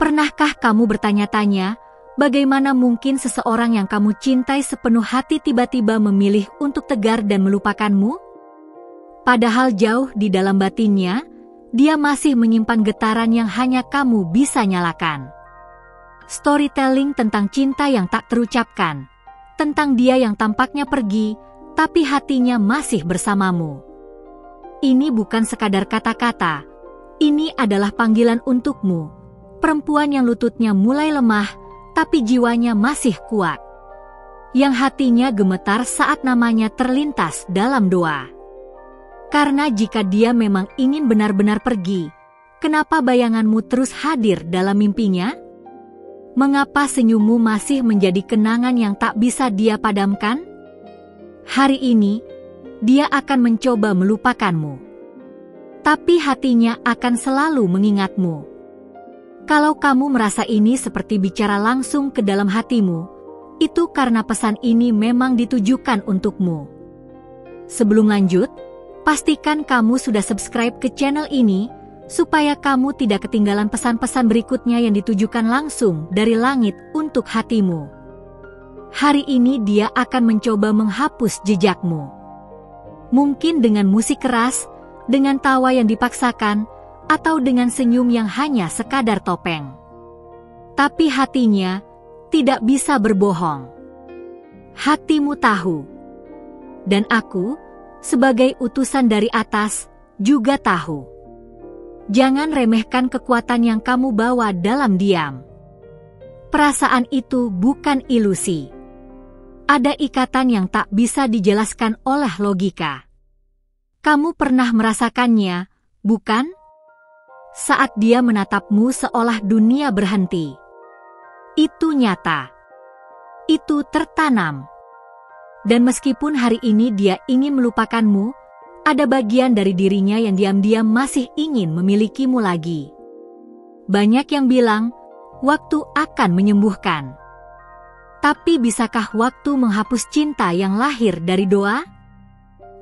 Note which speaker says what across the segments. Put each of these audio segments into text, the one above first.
Speaker 1: Pernahkah kamu bertanya-tanya, bagaimana mungkin seseorang yang kamu cintai sepenuh hati tiba-tiba memilih untuk tegar dan melupakanmu? Padahal jauh di dalam batinnya, dia masih menyimpan getaran yang hanya kamu bisa nyalakan. Storytelling tentang cinta yang tak terucapkan, tentang dia yang tampaknya pergi, tapi hatinya masih bersamamu. Ini bukan sekadar kata-kata, ini adalah panggilan untukmu. Perempuan yang lututnya mulai lemah, tapi jiwanya masih kuat. Yang hatinya gemetar saat namanya terlintas dalam doa. Karena jika dia memang ingin benar-benar pergi, kenapa bayanganmu terus hadir dalam mimpinya? Mengapa senyummu masih menjadi kenangan yang tak bisa dia padamkan? Hari ini, dia akan mencoba melupakanmu. Tapi hatinya akan selalu mengingatmu. Kalau kamu merasa ini seperti bicara langsung ke dalam hatimu, itu karena pesan ini memang ditujukan untukmu. Sebelum lanjut, pastikan kamu sudah subscribe ke channel ini, supaya kamu tidak ketinggalan pesan-pesan berikutnya yang ditujukan langsung dari langit untuk hatimu. Hari ini dia akan mencoba menghapus jejakmu. Mungkin dengan musik keras, dengan tawa yang dipaksakan, atau dengan senyum yang hanya sekadar topeng. Tapi hatinya tidak bisa berbohong. Hatimu tahu. Dan aku, sebagai utusan dari atas, juga tahu. Jangan remehkan kekuatan yang kamu bawa dalam diam. Perasaan itu bukan ilusi. Ada ikatan yang tak bisa dijelaskan oleh logika. Kamu pernah merasakannya, bukan? Saat dia menatapmu seolah dunia berhenti. Itu nyata. Itu tertanam. Dan meskipun hari ini dia ingin melupakanmu, ada bagian dari dirinya yang diam-diam masih ingin memilikimu lagi. Banyak yang bilang, waktu akan menyembuhkan. Tapi bisakah waktu menghapus cinta yang lahir dari doa?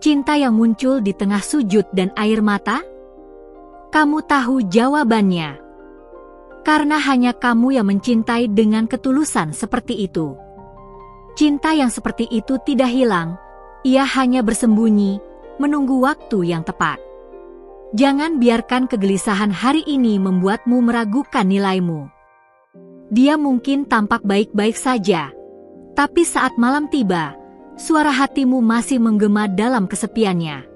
Speaker 1: Cinta yang muncul di tengah sujud dan air mata? Kamu tahu jawabannya. Karena hanya kamu yang mencintai dengan ketulusan seperti itu. Cinta yang seperti itu tidak hilang, ia hanya bersembunyi, menunggu waktu yang tepat. Jangan biarkan kegelisahan hari ini membuatmu meragukan nilaimu. Dia mungkin tampak baik-baik saja, tapi saat malam tiba, suara hatimu masih menggema dalam kesepiannya.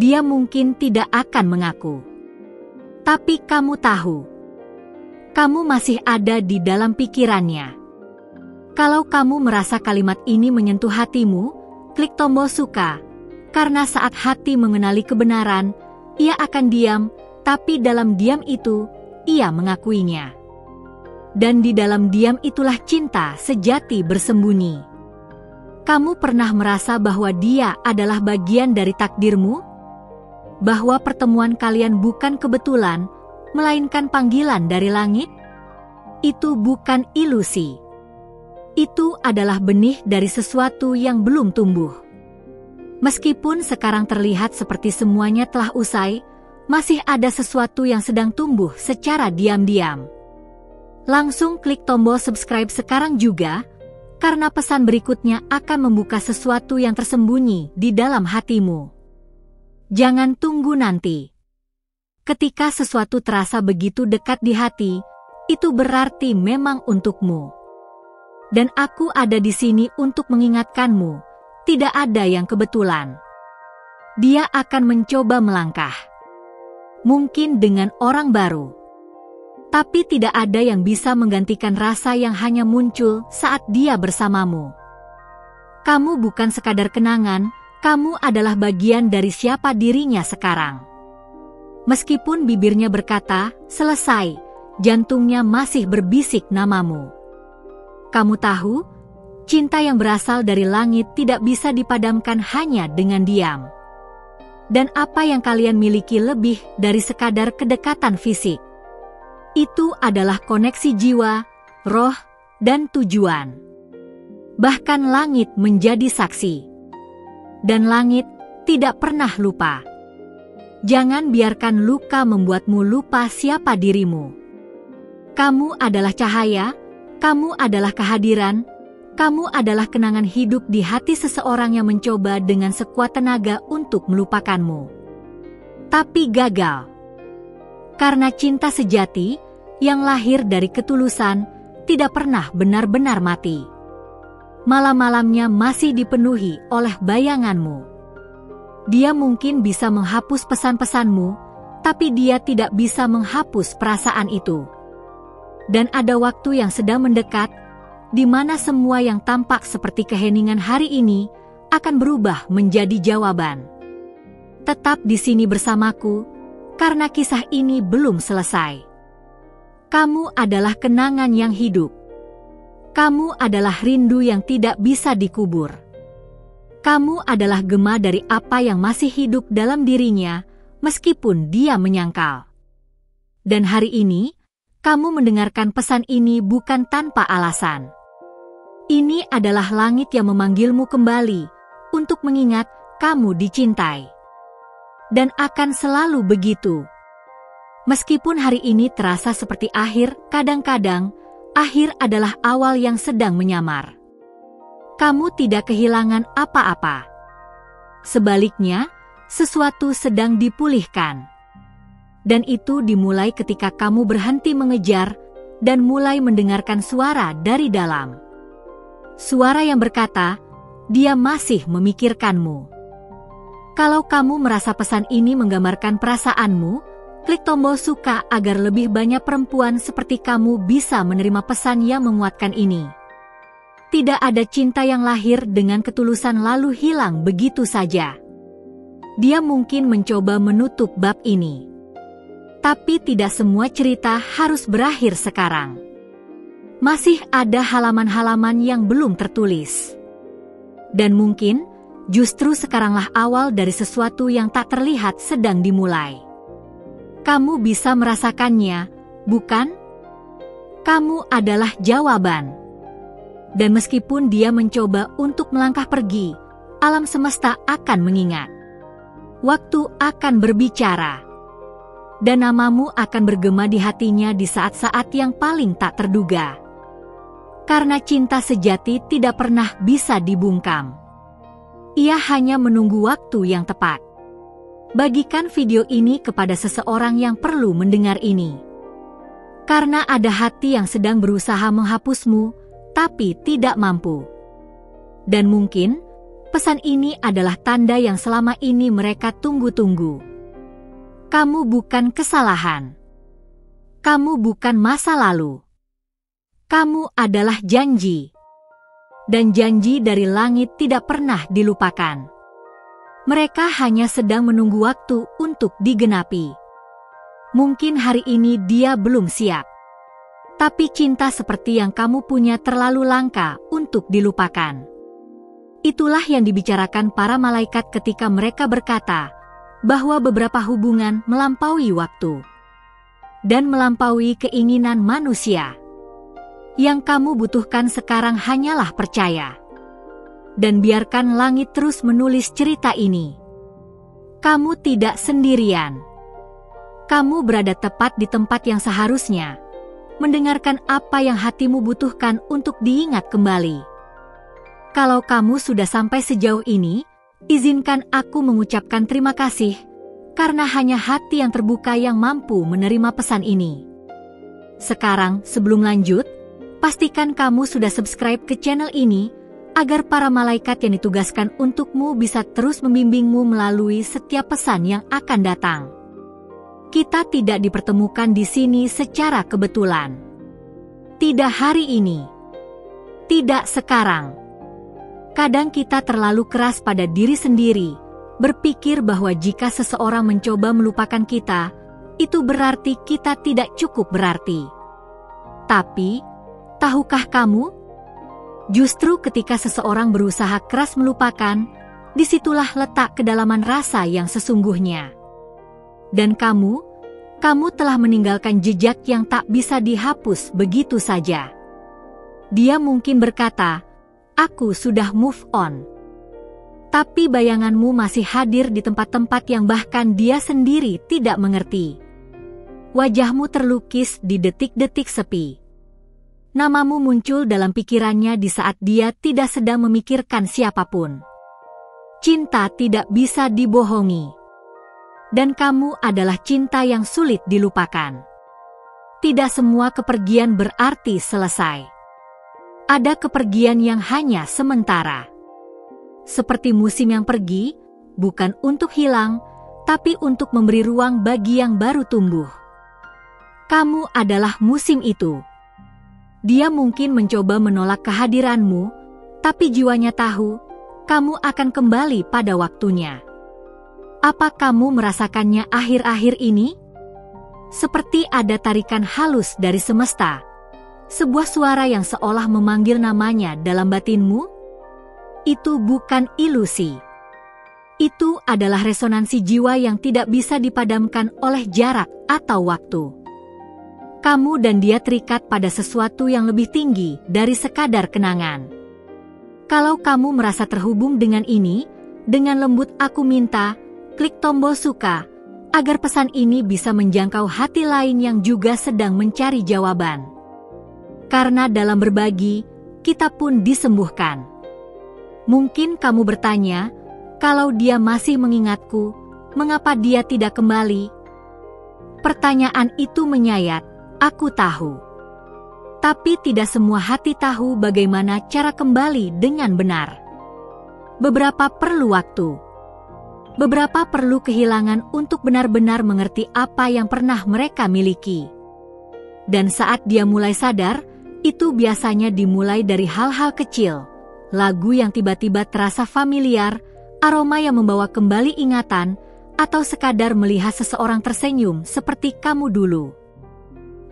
Speaker 1: Dia mungkin tidak akan mengaku. Tapi kamu tahu, kamu masih ada di dalam pikirannya. Kalau kamu merasa kalimat ini menyentuh hatimu, klik tombol suka, karena saat hati mengenali kebenaran, ia akan diam, tapi dalam diam itu, ia mengakuinya. Dan di dalam diam itulah cinta sejati bersembunyi. Kamu pernah merasa bahwa dia adalah bagian dari takdirmu? Bahwa pertemuan kalian bukan kebetulan, melainkan panggilan dari langit? Itu bukan ilusi. Itu adalah benih dari sesuatu yang belum tumbuh. Meskipun sekarang terlihat seperti semuanya telah usai, masih ada sesuatu yang sedang tumbuh secara diam-diam. Langsung klik tombol subscribe sekarang juga, karena pesan berikutnya akan membuka sesuatu yang tersembunyi di dalam hatimu. Jangan tunggu nanti. Ketika sesuatu terasa begitu dekat di hati, itu berarti memang untukmu. Dan aku ada di sini untuk mengingatkanmu, tidak ada yang kebetulan. Dia akan mencoba melangkah. Mungkin dengan orang baru. Tapi tidak ada yang bisa menggantikan rasa yang hanya muncul saat dia bersamamu. Kamu bukan sekadar kenangan, kamu adalah bagian dari siapa dirinya sekarang. Meskipun bibirnya berkata, selesai, jantungnya masih berbisik namamu. Kamu tahu, cinta yang berasal dari langit tidak bisa dipadamkan hanya dengan diam. Dan apa yang kalian miliki lebih dari sekadar kedekatan fisik. Itu adalah koneksi jiwa, roh, dan tujuan. Bahkan langit menjadi saksi. Dan langit tidak pernah lupa. Jangan biarkan luka membuatmu lupa siapa dirimu. Kamu adalah cahaya, kamu adalah kehadiran, kamu adalah kenangan hidup di hati seseorang yang mencoba dengan sekuat tenaga untuk melupakanmu. Tapi gagal. Karena cinta sejati, yang lahir dari ketulusan, tidak pernah benar-benar mati. Malam-malamnya masih dipenuhi oleh bayanganmu. Dia mungkin bisa menghapus pesan-pesanmu, tapi dia tidak bisa menghapus perasaan itu. Dan ada waktu yang sedang mendekat, di mana semua yang tampak seperti keheningan hari ini akan berubah menjadi jawaban. Tetap di sini bersamaku, karena kisah ini belum selesai. Kamu adalah kenangan yang hidup. Kamu adalah rindu yang tidak bisa dikubur. Kamu adalah gema dari apa yang masih hidup dalam dirinya, meskipun dia menyangkal. Dan hari ini, kamu mendengarkan pesan ini bukan tanpa alasan. Ini adalah langit yang memanggilmu kembali, untuk mengingat kamu dicintai. Dan akan selalu begitu. Meskipun hari ini terasa seperti akhir, kadang-kadang, akhir adalah awal yang sedang menyamar. Kamu tidak kehilangan apa-apa. Sebaliknya, sesuatu sedang dipulihkan. Dan itu dimulai ketika kamu berhenti mengejar dan mulai mendengarkan suara dari dalam. Suara yang berkata, dia masih memikirkanmu. Kalau kamu merasa pesan ini menggambarkan perasaanmu, klik tombol suka agar lebih banyak perempuan seperti kamu bisa menerima pesan yang menguatkan ini. Tidak ada cinta yang lahir dengan ketulusan lalu hilang begitu saja. Dia mungkin mencoba menutup bab ini. Tapi tidak semua cerita harus berakhir sekarang. Masih ada halaman-halaman yang belum tertulis. Dan mungkin, justru sekaranglah awal dari sesuatu yang tak terlihat sedang dimulai. Kamu bisa merasakannya, bukan? Kamu adalah jawaban. Dan meskipun dia mencoba untuk melangkah pergi, alam semesta akan mengingat. Waktu akan berbicara. Dan namamu akan bergema di hatinya di saat-saat yang paling tak terduga. Karena cinta sejati tidak pernah bisa dibungkam. Ia hanya menunggu waktu yang tepat. Bagikan video ini kepada seseorang yang perlu mendengar ini. Karena ada hati yang sedang berusaha menghapusmu, tapi tidak mampu. Dan mungkin, pesan ini adalah tanda yang selama ini mereka tunggu-tunggu. Kamu bukan kesalahan. Kamu bukan masa lalu. Kamu adalah janji. Dan janji dari langit tidak pernah dilupakan. Mereka hanya sedang menunggu waktu untuk digenapi. Mungkin hari ini dia belum siap. Tapi cinta seperti yang kamu punya terlalu langka untuk dilupakan. Itulah yang dibicarakan para malaikat ketika mereka berkata, bahwa beberapa hubungan melampaui waktu. Dan melampaui keinginan manusia. Yang kamu butuhkan sekarang hanyalah percaya. Dan biarkan langit terus menulis cerita ini. Kamu tidak sendirian. Kamu berada tepat di tempat yang seharusnya. Mendengarkan apa yang hatimu butuhkan untuk diingat kembali. Kalau kamu sudah sampai sejauh ini, izinkan aku mengucapkan terima kasih, karena hanya hati yang terbuka yang mampu menerima pesan ini. Sekarang, sebelum lanjut, pastikan kamu sudah subscribe ke channel ini, agar para malaikat yang ditugaskan untukmu bisa terus membimbingmu melalui setiap pesan yang akan datang. Kita tidak dipertemukan di sini secara kebetulan. Tidak hari ini. Tidak sekarang. Kadang kita terlalu keras pada diri sendiri, berpikir bahwa jika seseorang mencoba melupakan kita, itu berarti kita tidak cukup berarti. Tapi, tahukah kamu? Justru ketika seseorang berusaha keras melupakan, disitulah letak kedalaman rasa yang sesungguhnya. Dan kamu telah meninggalkan jejak yang tak bisa dihapus begitu saja. Dia mungkin berkata, aku sudah move on. Tapi bayanganmu masih hadir di tempat-tempat yang bahkan dia sendiri tidak mengerti. Wajahmu terlukis di detik-detik sepi. Namamu muncul dalam pikirannya di saat dia tidak sedang memikirkan siapapun. Cinta tidak bisa dibohongi. Dan kamu adalah cinta yang sulit dilupakan. Tidak semua kepergian berarti selesai. Ada kepergian yang hanya sementara. Seperti musim yang pergi, bukan untuk hilang, tapi untuk memberi ruang bagi yang baru tumbuh. Kamu adalah musim itu. Dia mungkin mencoba menolak kehadiranmu, tapi jiwanya tahu, kamu akan kembali pada waktunya. Apa kamu merasakannya akhir-akhir ini? Seperti ada tarikan halus dari semesta. Sebuah suara yang seolah memanggil namanya dalam batinmu. Itu bukan ilusi. Itu adalah resonansi jiwa yang tidak bisa dipadamkan oleh jarak atau waktu. Kamu dan dia terikat pada sesuatu yang lebih tinggi dari sekadar kenangan. Kalau kamu merasa terhubung dengan ini, dengan lembut aku minta, klik tombol suka, agar pesan ini bisa menjangkau hati lain yang juga sedang mencari jawaban. Karena dalam berbagi, kita pun disembuhkan. Mungkin kamu bertanya, kalau dia masih mengingatku, mengapa dia tidak kembali? Pertanyaan itu menyayat, aku tahu. Tapi tidak semua hati tahu bagaimana cara kembali dengan benar. Beberapa perlu waktu. Beberapa perlu kehilangan untuk benar-benar mengerti apa yang pernah mereka miliki. Dan saat dia mulai sadar, itu biasanya dimulai dari hal-hal kecil, lagu yang tiba-tiba terasa familiar, aroma yang membawa kembali ingatan, atau sekadar melihat seseorang tersenyum seperti kamu dulu.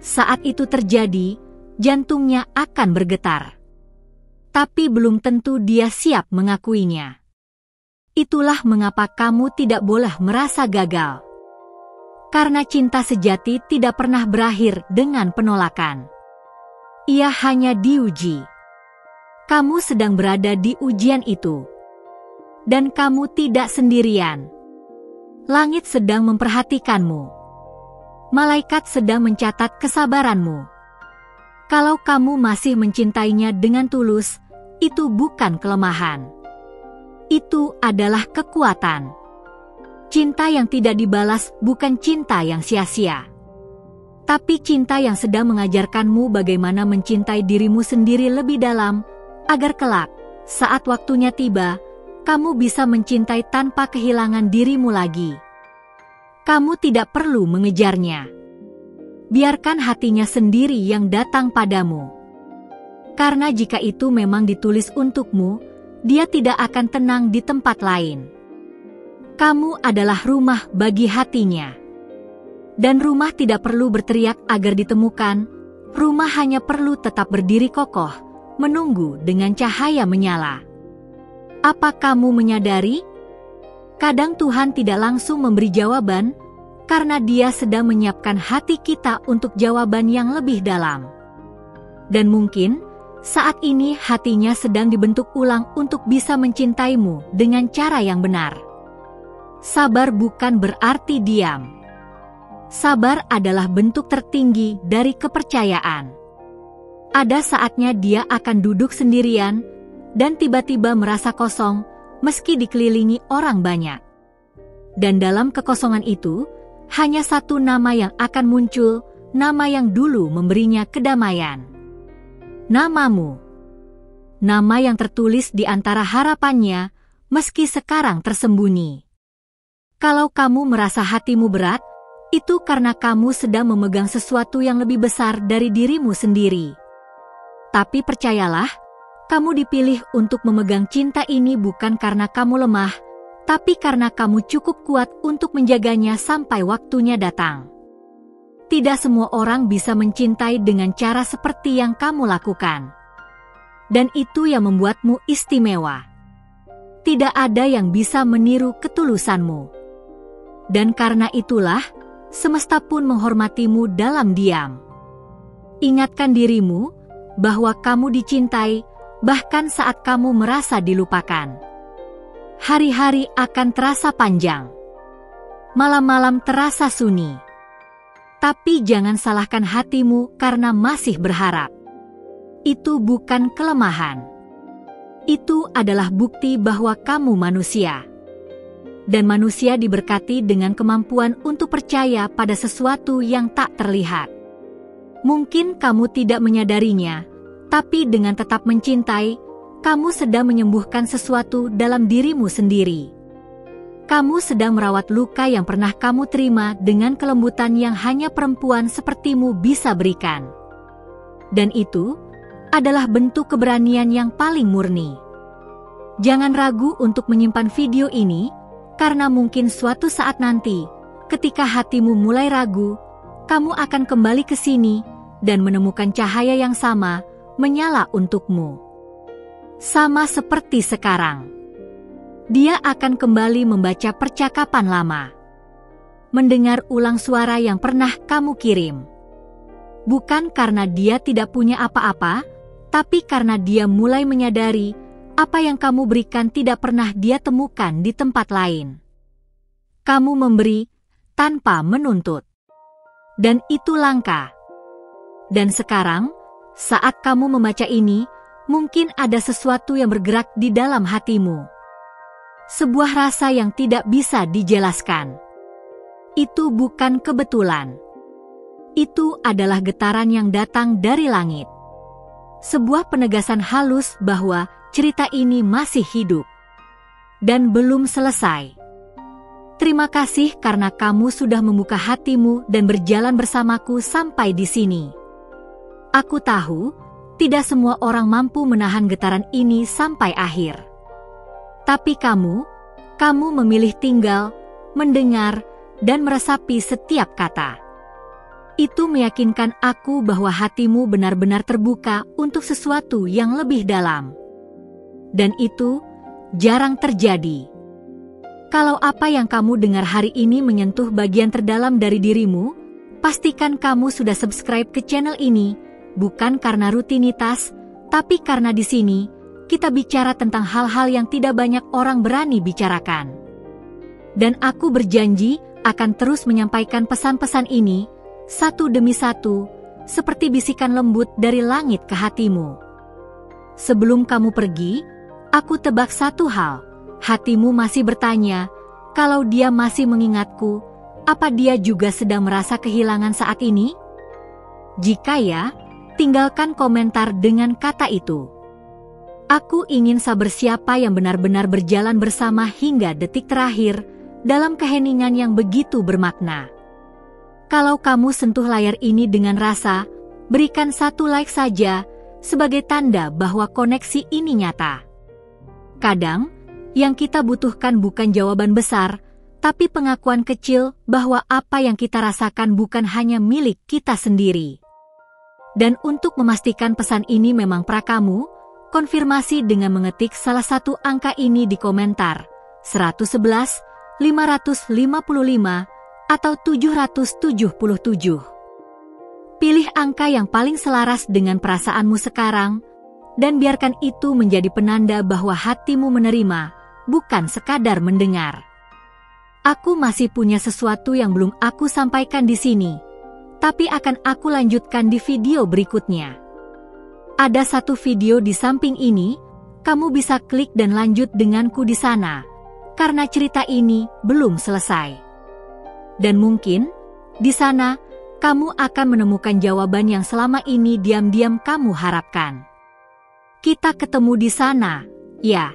Speaker 1: Saat itu terjadi, jantungnya akan bergetar. Tapi belum tentu dia siap mengakuinya. Itulah mengapa kamu tidak boleh merasa gagal. Karena cinta sejati tidak pernah berakhir dengan penolakan. Ia hanya diuji. Kamu sedang berada di ujian itu. Dan kamu tidak sendirian. Langit sedang memperhatikanmu. Malaikat sedang mencatat kesabaranmu. Kalau kamu masih mencintainya dengan tulus, itu bukan kelemahan. Itu adalah kekuatan. Cinta yang tidak dibalas bukan cinta yang sia-sia. Tapi cinta yang sedang mengajarkanmu bagaimana mencintai dirimu sendiri lebih dalam, agar kelak, saat waktunya tiba, kamu bisa mencintai tanpa kehilangan dirimu lagi. Kamu tidak perlu mengejarnya. Biarkan hatinya sendiri yang datang padamu. Karena jika itu memang ditulis untukmu, dia tidak akan tenang di tempat lain. Kamu adalah rumah bagi hatinya. Dan rumah tidak perlu berteriak agar ditemukan, rumah hanya perlu tetap berdiri kokoh, menunggu dengan cahaya menyala. Apa kamu menyadari? Kadang Tuhan tidak langsung memberi jawaban, karena Dia sedang menyiapkan hati kita untuk jawaban yang lebih dalam. Dan mungkin, saat ini hatinya sedang dibentuk ulang untuk bisa mencintaimu dengan cara yang benar. Sabar bukan berarti diam. Sabar adalah bentuk tertinggi dari kepercayaan. Ada saatnya dia akan duduk sendirian, dan tiba-tiba merasa kosong, meski dikelilingi orang banyak. Dan dalam kekosongan itu, hanya satu nama yang akan muncul, nama yang dulu memberinya kedamaian. Namamu. Nama yang tertulis di antara harapannya, meski sekarang tersembunyi. Kalau kamu merasa hatimu berat, itu karena kamu sedang memegang sesuatu yang lebih besar dari dirimu sendiri. Tapi percayalah, kamu dipilih untuk memegang cinta ini bukan karena kamu lemah, tapi karena kamu cukup kuat untuk menjaganya sampai waktunya datang. Tidak semua orang bisa mencintai dengan cara seperti yang kamu lakukan. Dan itu yang membuatmu istimewa. Tidak ada yang bisa meniru ketulusanmu. Dan karena itulah, semesta pun menghormatimu dalam diam. Ingatkan dirimu bahwa kamu dicintai, bahkan saat kamu merasa dilupakan. Hari-hari akan terasa panjang. Malam-malam terasa sunyi. Tapi jangan salahkan hatimu karena masih berharap. Itu bukan kelemahan. Itu adalah bukti bahwa kamu manusia. Dan manusia diberkati dengan kemampuan untuk percaya pada sesuatu yang tak terlihat. Mungkin kamu tidak menyadarinya, tapi dengan tetap mencintai, kamu sedang menyembuhkan sesuatu dalam dirimu sendiri. Kamu sedang merawat luka yang pernah kamu terima dengan kelembutan yang hanya perempuan sepertimu bisa berikan. Dan itu adalah bentuk keberanian yang paling murni. Jangan ragu untuk menyimpan video ini, karena mungkin suatu saat nanti, ketika hatimu mulai ragu, kamu akan kembali ke sini dan menemukan cahaya yang sama menyala untukmu. Sama seperti sekarang. Dia akan kembali membaca percakapan lama. Mendengar ulang suara yang pernah kamu kirim. Bukan karena dia tidak punya apa-apa, tapi karena dia mulai menyadari apa yang kamu berikan tidak pernah dia temukan di tempat lain. Kamu memberi tanpa menuntut. Dan itu langka. Dan sekarang, saat kamu membaca ini, mungkin ada sesuatu yang bergerak di dalam hatimu. Sebuah rasa yang tidak bisa dijelaskan. Itu bukan kebetulan. Itu adalah getaran yang datang dari langit. Sebuah penegasan halus bahwa cerita ini masih hidup dan belum selesai. Terima kasih karena kamu sudah membuka hatimu dan berjalan bersamaku sampai di sini. Aku tahu, tidak semua orang mampu menahan getaran ini sampai akhir. Tapi kamu memilih tinggal, mendengar, dan meresapi setiap kata. Itu meyakinkan aku bahwa hatimu benar-benar terbuka untuk sesuatu yang lebih dalam. Dan itu jarang terjadi. Kalau apa yang kamu dengar hari ini menyentuh bagian terdalam dari dirimu, pastikan kamu sudah subscribe ke channel ini, bukan karena rutinitas, tapi karena di sini kita bicara tentang hal-hal yang tidak banyak orang berani bicarakan. Dan aku berjanji akan terus menyampaikan pesan-pesan ini, satu demi satu, seperti bisikan lembut dari langit ke hatimu. Sebelum kamu pergi, aku tebak satu hal, hatimu masih bertanya, kalau dia masih mengingatku, apa dia juga sedang merasa kehilangan saat ini? Jika ya, tinggalkan komentar dengan kata itu. Aku ingin sabar siapa yang benar-benar berjalan bersama hingga detik terakhir, dalam keheningan yang begitu bermakna. Kalau kamu sentuh layar ini dengan rasa, berikan satu like saja, sebagai tanda bahwa koneksi ini nyata. Kadang, yang kita butuhkan bukan jawaban besar, tapi pengakuan kecil bahwa apa yang kita rasakan bukan hanya milik kita sendiri. Dan untuk memastikan pesan ini memang prakamu, konfirmasi dengan mengetik salah satu angka ini di komentar, 111, 555, atau 777. Pilih angka yang paling selaras dengan perasaanmu sekarang, dan biarkan itu menjadi penanda bahwa hatimu menerima, bukan sekadar mendengar. Aku masih punya sesuatu yang belum aku sampaikan di sini, tapi akan aku lanjutkan di video berikutnya. Ada satu video di samping ini, kamu bisa klik dan lanjut denganku di sana, karena cerita ini belum selesai. Dan mungkin, di sana, kamu akan menemukan jawaban yang selama ini diam-diam kamu harapkan. Kita ketemu di sana, ya.